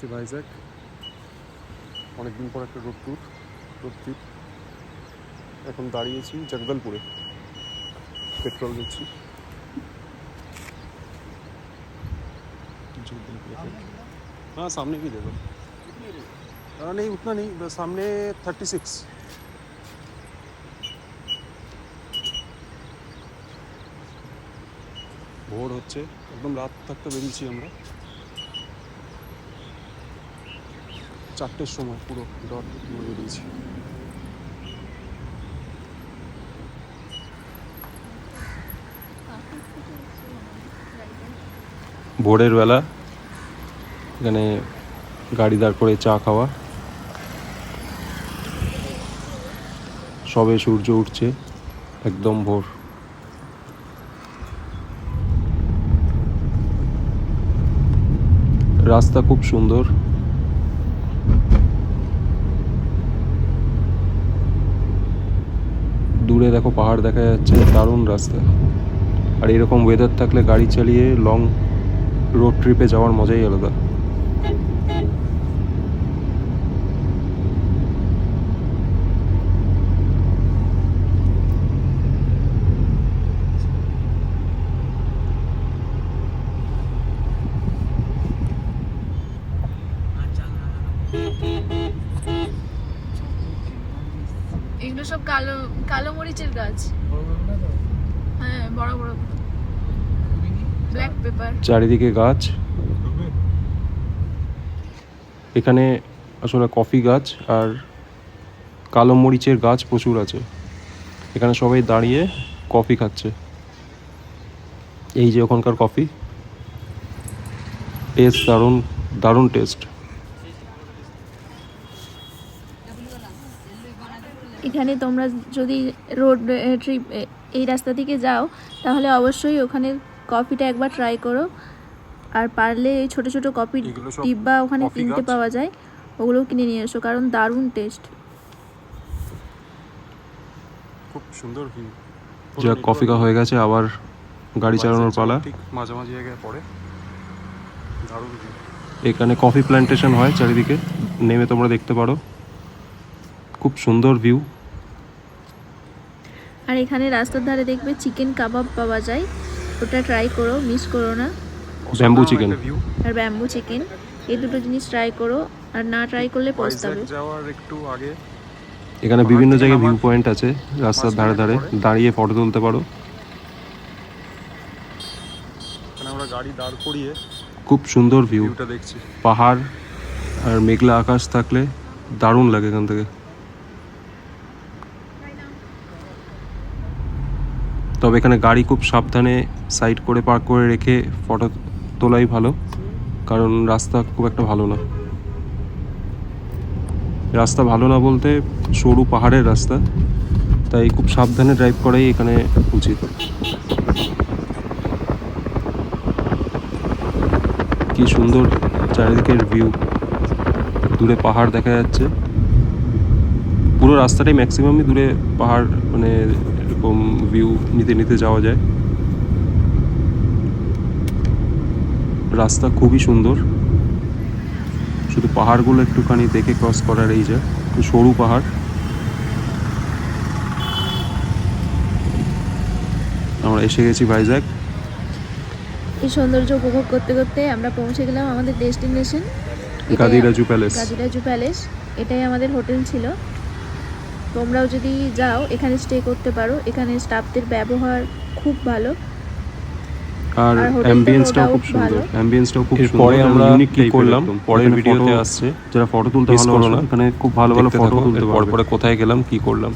এসেছি ভাইজ্যাক, অনেকদিন পর একটা রোড ট্রিপ। এখন দাঁড়িয়েছি জগদলপুরে, पेट्रोल দিচ্ছি। हाँ सामने भी दे दो। नहीं उतना नहीं, बस सामने 36। ভোর হচ্ছে, একদম রাত থাকতে বেরিয়েছি আমরা 4টের সময়, পুরো ডট বেরিয়েছি। ভোরের বেলা এখানে গাড়ি দাঁড় করে চা খাওয়া, সবে সূর্য উঠছে, একদম ভোর। রাস্তা খুব সুন্দর, দূরে দেখো পাহাড় দেখা যাচ্ছে, দারুণ রাস্তা। আর এরকম ওয়েদার থাকলে গাড়ি চালিয়ে লং রোড ট্রিপে যাওয়ার মজাই আলাদা। এগুলো সব কালো কালো মরিচের গাছ। হ্যাঁ, বড় বড় ব্ল্যাক পেপার। চারিদিকে গাছ। এখানে আসলে কফি গাছ আর কালো মরিচের গাছ প্রচুর আছে। এখানে সবাই দাঁড়িয়ে কফি খাচ্ছে। এই যে ওখানকার কফি, টেস্ট দারুণ, দারুণ টেস্ট। এখানে তোমরা যদি রোড ট্রিপ এই রাস্তা থেকে যাও তাহলে অবশ্যই ওখানে কফিটা একবার ট্রাই করো। আর পারলে এই ছোটো ছোটো কফির ডিব্বা ওখানে কিনতে পাওয়া যায়, ওগুলোও কিনে নিয়ে এসো, কারণ দারুণ টেস্ট। খুব সুন্দর ভিউ। যা কফি খাওয়া হয়ে গেছে, আবার গাড়ি চালানোর পালা। ঠিক মাঝামাঝি জায়গায় পড়ে, দারুণ ভিউ। এখানে কফি প্ল্যান্টেশন হয় চারিদিকে, নেমে তোমরা দেখতে পারো, খুব সুন্দর ভিউ। আর এখানে রাস্তার ধারে দেখবে চিকেন কাবাব পাওয়া যায়, ওটা ট্রাই করো, মিস করো না। ব্যাম্বু চিকেন আর ব্যাম্বু চিকেন, এই দুটো জিনিস ট্রাই করো, আর না ট্রাই করলে পস্তাবে। যাওয়ার একটু আগে এখানে বিভিন্ন জায়গায় ভিউ পয়েন্ট আছে, রাস্তার ধারে ধারে দাঁড়িয়ে ফটো তুলতে পারো। আমরা গাড়ি দাঁড় করিয়ে খুব সুন্দর ভিউটা দেখছি, পাহাড় আর মেঘলা আকাশ থাকলে দারুণ লাগে এখান থেকে। তবে এখানে গাড়ি খুব সাবধানে সাইড করে পার্ক করে রেখে ফটো তোলাই ভালো, কারণ রাস্তা খুব একটা ভালো না। রাস্তা ভালো না বলতে সরু পাহাড়ের রাস্তা, তাই খুব সাবধানে ড্রাইভ করাই এখানে উচিত। কি সুন্দর চারিদিকের ভিউ, দূরে পাহাড় দেখা যাচ্ছে। পুরো রাস্তাটাই ম্যাক্সিমামই দূরে পাহাড়, মানে এরকম ভিউ নিতে নিতে যাওয়া যায়। রাস্তা খুবই সুন্দর, শুধু পাহাড়গুলো একটুখানি দেখে ক্রস করার, এই যে সরু পাহাড়। আমরা এসে গেছি ভাইজ্যাক। এই সৌন্দর্য উপভোগ করতে করতে আমরা পৌঁছে গেলাম আমাদের ডেস্টিনেশন, গাদিরাজু প্যালেস। গাদিরাজু প্যালেস, এটাই আমাদের হোটেল ছিল। তোমরাও যদি যাও এখানে স্টে করতে পারো, এখানে স্টাফদের ব্যবহার খুব ভালো, আর অ্যাম্বিয়েন্সটাও খুব সুন্দর। অ্যাম্বিয়েন্সটাও খুব সুন্দর। পরে আমরা কি করলাম, পরের ভিডিওতে আসছে, যারা ফটো তুলতে ভালোবাসো এখানে খুব ভালো ভালো ফটো তুলতে পারবে। পরে কোথায় গেলাম, কি করলাম।